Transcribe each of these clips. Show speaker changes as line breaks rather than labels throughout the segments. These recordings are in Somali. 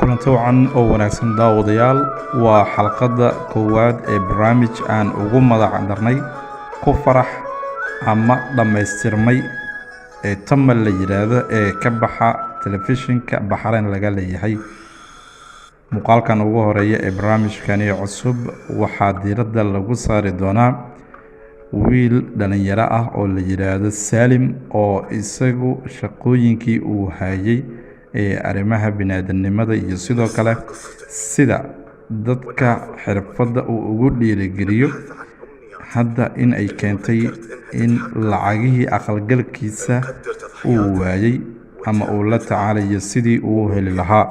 kulanti wacan oo wanaagsan daawadayaal waa xalqada koowaad ee barnaamij aan ugu magac darnay ku farax ama dhamaystirmay ee tamal la yiraahdo ee ka baxa telefishinka Bahrain laga leeyahay. Muuqaalkan ugu horeeya ee barnaamijkani cusub waxaa diiradda lagu saari doonaa wiil dhalinyaro ah oo la yiraahdo Salim oo isagu shaqooyinkii uu hayay ee arrimaha bini'aadanimada iyo sidoo kale sida dadka xirfadda uu ugu dhiirigeliyo hadda in ay keentay in lacagihii aqalgalkiisa uu waayay ama uu la tacaalayo sidii uu heli lahaa.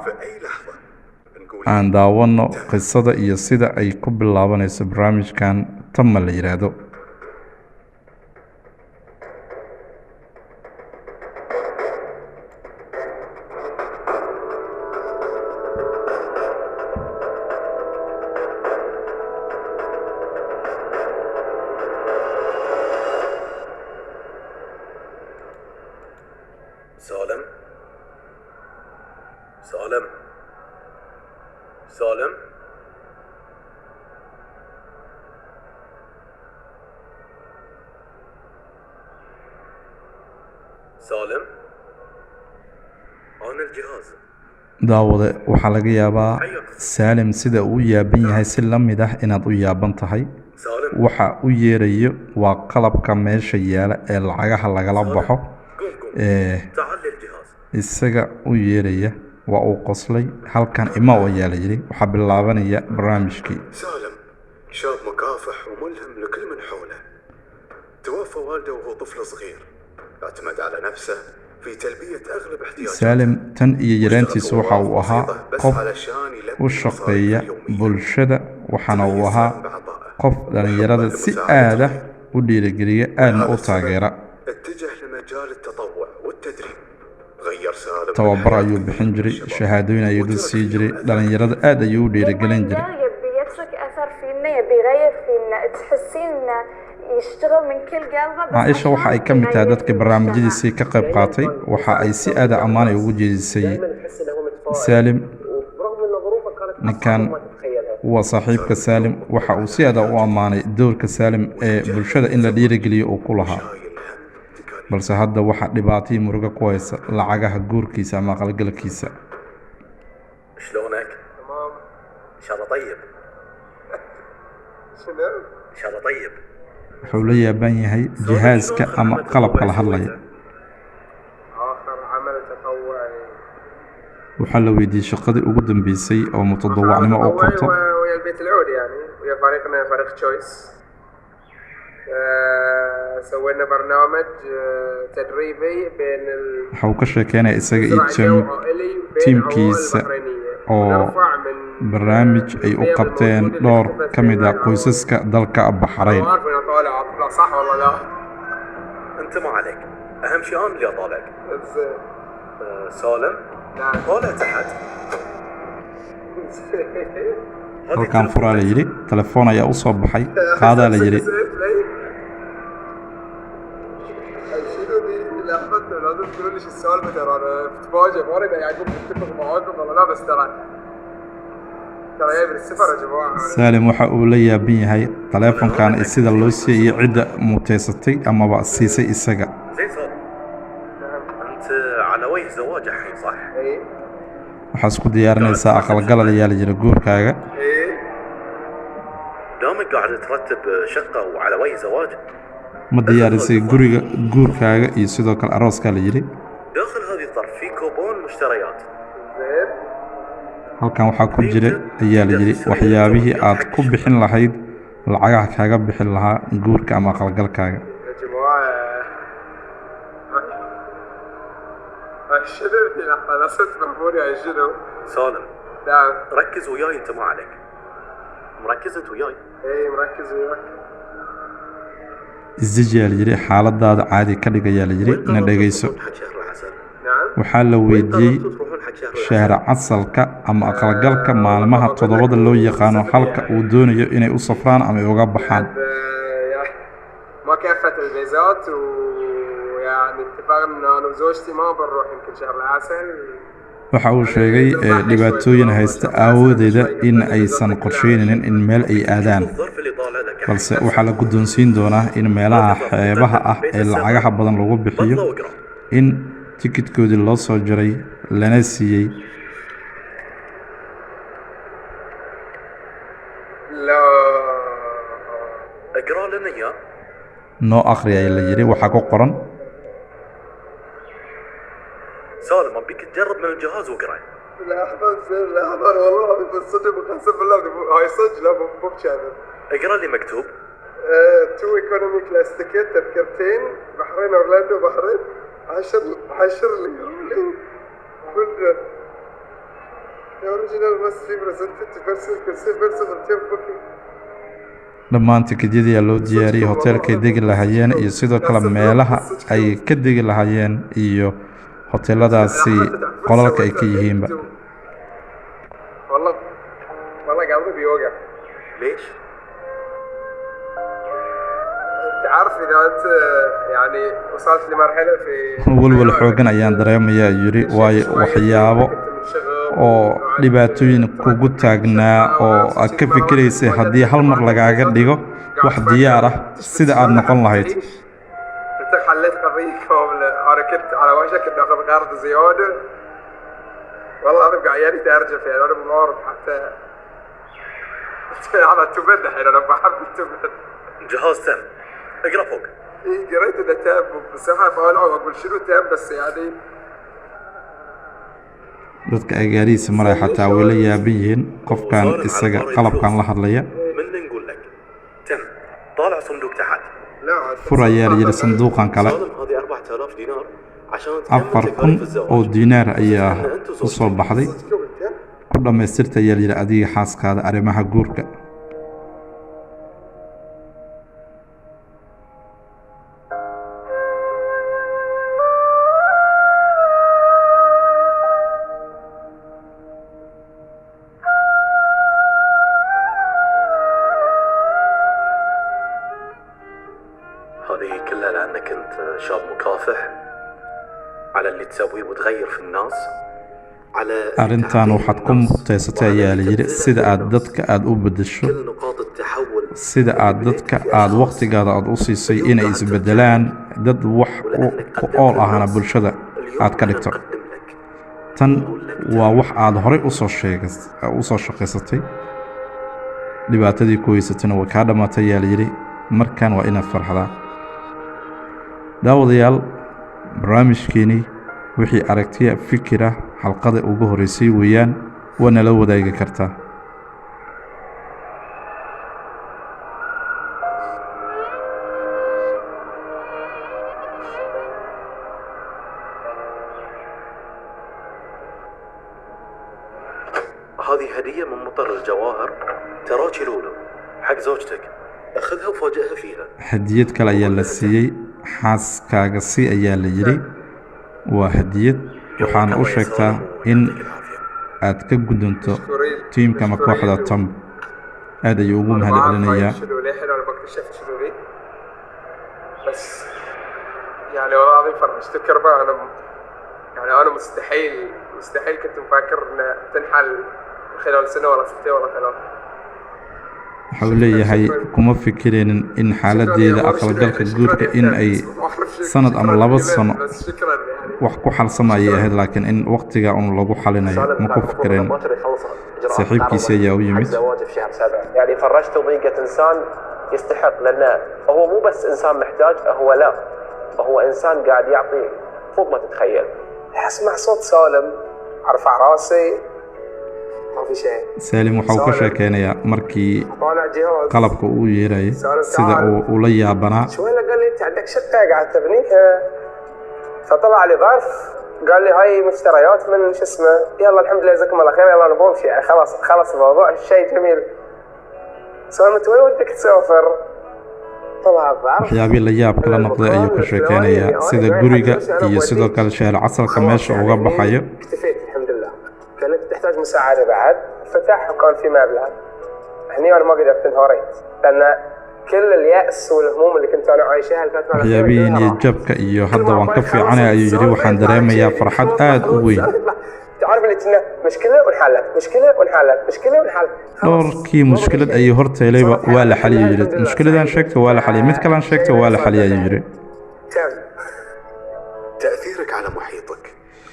aan daawano qisada iyo sida ay ku bilaabanayso barnaamijkan Tamal la yiraahdo.
سالم سالم سالم سالم أنا الجهاز
daawade waxaa laga yaabaa Salim sida uu yaaban yahay si la mid ah inaad u yaaban tahay.
سالم
waxa uu yeerayo waa qalabka meesha yaala ee lacagaha lagala baxo
تعال للجهاز
isaga u yeeraya waa uu qoslay halkan ima oo yaala yiri waxa bilaabanaya barnaamijkii.
سالم شاب مكافح وملهم لكل من حوله. توفى والده وهو طفل صغير. اعتمد على نفسه في تلبية أغلب احتياجاته.
Salim tan iyo yaraantiisa waxa uu ahaa qof u shaqeeya bulshada waxana uu ahaa qof dhalinyarada si aad ah u dhiirigeliya aadna u taageera.
اتجه لمجال التطوع والتدريب. غير سالم
tababar ayuu bixin jiray shahaadooyin ayuu dad sii jiray dhalinyarada aad ayuu u dhiirigelin jiray.
يبي يترك اثر فينا يبي يغير فينا تحسين انه يشتغل من كل قلبه بس
Caaisha waxa ay ka mid tahay dadka barnaamijyadiisa ka qayb qaatay waxa ay si aad ah ammaan ugu jeedisay Salim. ninkan waa saaxiibka Salim waxa uu si aad ah u amaanay doorka Salim ee bulshada in la dhiirigeliyo uu ku lahaa. balse hadda waxa dhibaato muruga ku haysa lacagaha guurkiisa ama qalgalkiisa.
شلونك؟
تمام.
إن شاء الله طيب
شنو؟
إن شاء الله طيب
wuxuu la yaaban yahay jihaaska ama qalabka la hadlaya.
آخر عمل تطوعي.
waxaa la weydiiyey shaqadii ugu dambeysay oo mutadawacnimo uu qabto.
ويا البيت العود يعني ويا فريقنا فريق تشويس. سوينا برنامج تدريبي بين
waxa uu ka sheekeynaya isaga iyo tiimkiisa oo barnaamij ay u qabteen dhowr ka mid ah qoysaska dalka Bahrain.
عارف انا طالع اطلع صح ولا لا؟
أنت ما عليك أهم شيء أنا اللي أطالعك.
زين.
سالم
نعم.
طالع تحت
halkan furaa la yiri telefoon ayaa u soo baxay qaadaa la yiri
شنو ذي لحظة لازم تقولوا لي شو السالفة ترى انا بتفاجئ ما ادري يعقوب متفق معاكم ولا لا بس ترى جاي من السفر يا جماعة.
Salim waxa uu la yaaban yahay telefoonkan sida loo siiyay cidda muteysatay amaba siisay isaga.
زين سالم أنت على وجه زواج الحين صح؟
اي
waxaa isku diyaarinaysaa aqalgal ayaa la yiri guurkaaga.
اي
دامك قاعد ترتب شقة وعلى وجه زواج
ma diyaarisay guriga guurkaaga iyo sidoo kale arooska la yiri.
داخل هذه الظرف في كوبون مشتريات.
زين.
halkan waxaa ku jira ayaa la yiri waxyaabihii aad ku bixin lahayd lacagaha kaaga bixin lahaa guurka ama aqalgalkaaga.
يا جماعة شنو ذي لحظة انا صرت مهبول يا شنو؟
سالم
نعم.
ركز وياي أنت ما عليك. مركز أنت وياي.
اي مركز وياك.
isdeji ayaa la yiri xaaladaada caadi ka dhig ayaa la yiri ina dhageyso.
تروحون حق شهر العسل.
نعم.
waxaa la weydiiyey
تروحون حق شهر العسل.
shahra casalka ama aqalgalka maalmaha toddobada loo yaqaano halka uu doonayo inay u safraan ama ay uga baxaan.
ما كافة الفيزات ويعني اتفقنا انا وزوجتي ما بنروح يمكن شهر العسل
waxa uu sheegay dhibaatooyin haysta aawadeeda in aysan qorsheynaynin in meel ay aadaan,
الظرف اللي طالع لك
balse waxaa la guddoonsiin doonaa in meelaha xeebaha ah ee lacagaha badan lagu bixiyo
بطلة واقرأ.
in tikidkoodii loo soo jaray lana siiyey.
لا
اقرأ لنا إياه.
noo akhri ayaa la yidhi, waxaa ku qoran
سالم أبيك تجرب من الجهاز واقرأ.
لحظة لحظة والله العظيم بالصدق قسم بالله هاي صدق لا مو بشهادة.
اقرأ اللي مكتوب.
2 ايكونومي كلاس تيكت تذكرتين بحرين اورلاندو بحرين 10 ليالي كل اوريجينال ماست بي بريزنتد فيرسز كرسي فيرسز انتيم بوكينج.
dhammaan tikidhyadii ayaa loo diyaariyey hoteelkay degi lahaayeen iyo sidoo kale meelaha ay ka degi lahaayeen iyo hoteeladaasi qolalka ay ka yihiinba.
والله قلبي بيوقع.
ليش؟
انت عارف اذا انت يعني وصلت لمرحله في
walwal xoogan ayaan dareemayaa yidhi, waayo waxyaabo oo dhibaatooyin kugu taagnaa oo aad ka fikiraysay haddii hal mar lagaaga dhigo wax diyaar ah sida aad noqon lahayd.
انت حليت قضيه كامله. انا كنت على وشك اني اخذ قرض زياده والله العظيم قاعد يعني ارجف يعني انا مو عارف حتى انا تبد الحين انا بحب التبد.
جهاز تم. اقرأ فوق.
إيه قريت انه تاب بصراحه بقول اقول شنو تاب بس يعني
dadka ay gaarihiisa maraya xataa way la yaaban yihiin qofkan isaga qalabkan la hadlaya.
من نقول لك. تم. طالع صندوق تحت.
لا
fur ayaa la yidhi sanduuqan kale.
سالم هذه 4000 دينار عشان
4,000 oo diinaar ayaa u soo baxday. ku dhammaystirta ayaa la yidhi adiga xaaskaada arrimaha guurka.
هذه كلها لأنك أنت شاب مكافح على اللي تسويه وتغير في الناس على
arrintan waxaad ku mutaysatay ayaa la yidhi sida aad dadka aad u beddesho,
كل نقاط التحول
sida aad dadka aad wakhtigaada aad u siisay inay isbeddelaan dad wax ku ool ahana bulshada aad ka dhigto.
نقدم لك.
tan waa wax aad horay u soo shaqaysatay, dhibaatadii ku haysatayna way kaa dhammaatay ayaa la yidhi, markan waa inaad farxdaa. daawadayaal, barnaamijkeenii wixii aragtiya fikira xalqada ugu horeysay weeyaan, waa nala wadaagi kartaa.
هذه هدية من مطر الجواهر تراكي لولو حق زوجتك. اخذها وفاجئها فيها.
hadiyad kale ayaa la siiyey xaaskaaga si ayaa la yidhi, waa hadiyad waxaana u sheegtaa in aad ka gudunto tiimka ama kooxda Tom. aad ayuu ugu mahadcelinayaa.
شنو ليه حلو انا بكتشف شنو ليه بس يعني والله العظيم فرحت كرباء انا يعني انا مستحيل كنت مفكر انها تنحل خلال سنه ولا 6 ولا 3.
waxa uu leeyahay kuma fikiraynin in xaaladeeda aqalgalka guurka in ay sanad ama 2 sano
بس شكرا يعني
wax ku xalsamayay ahayd, laakiin in waqtiga un lagu xalinayo ma ku fikireen. saaxiibkiisa ayaa u yimid.
زواجه في شهر 7 يعني فرجت ضيقة إنسان يستحق لأنه هو مو بس إنسان محتاج هو إنسان قاعد يعطي فوق ما تتخيل.
اسمع صوت سالم ارفع راسي ما في شيء
saalim waxa uu ka sheekeynayaa markii
طالع جهاز
qalabka uu yeerayay sida uu la yaabanaa.
شوي قال لي انت عندك شقه قاعد تبنيها فطلع لي ظرف قال لي هاي مشتريات من شو اسمه يلا الحمد لله جزاكم الله خير يلا انا بمشي يعني خلاص الموضوع شيء جميل سالمت وين ودك تسافر طلع الظرف
waxyaabihii la yaab kala noqday ayuu ka sheekeynayaa sida guriga iyo sidoo kale shahar casarka meesha uga baxayo.
اكتفيت الحمد لله كانت تحتاج مساعده بعد فتح وكان في مبلغ هني انا ما قدرت انهاريت لان كل اليأس والهموم اللي كنت انا عايشها الفتره
waxyaabihiin iyo jabka iyo hadda waan ka fiicanay ayuu yidhi, waxaan dareemayaa farxad aad u weyn.
تعرف اللي كنا مشكله وانحلت مشكله وانحلت مشكله وانحلت
dhowrkii mushkilad ayuu horteelayba waa la xaliyay yiri mushkiladan sheegtay waa la xaliyay mid kale aan sheegtay waa la xaliyay yiri
تأثيرك على محيطك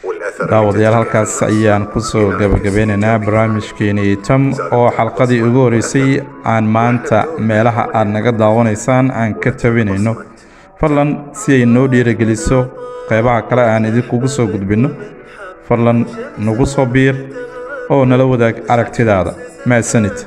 والأثر
daawadayaal halkaas ayaan ku soo gabagabeynaynaa barnaamijkeenii tam oo xalqadii ugu horeysay aan maanta meelaha aad naga daawanaysaan aan ka tabinayno fadlan si ay noo dhiirigeliso qaybaha kale aan idinkugu soo gudbinno fadlan nagu soo biir oo nala wadaag aragtidaada mahadsanid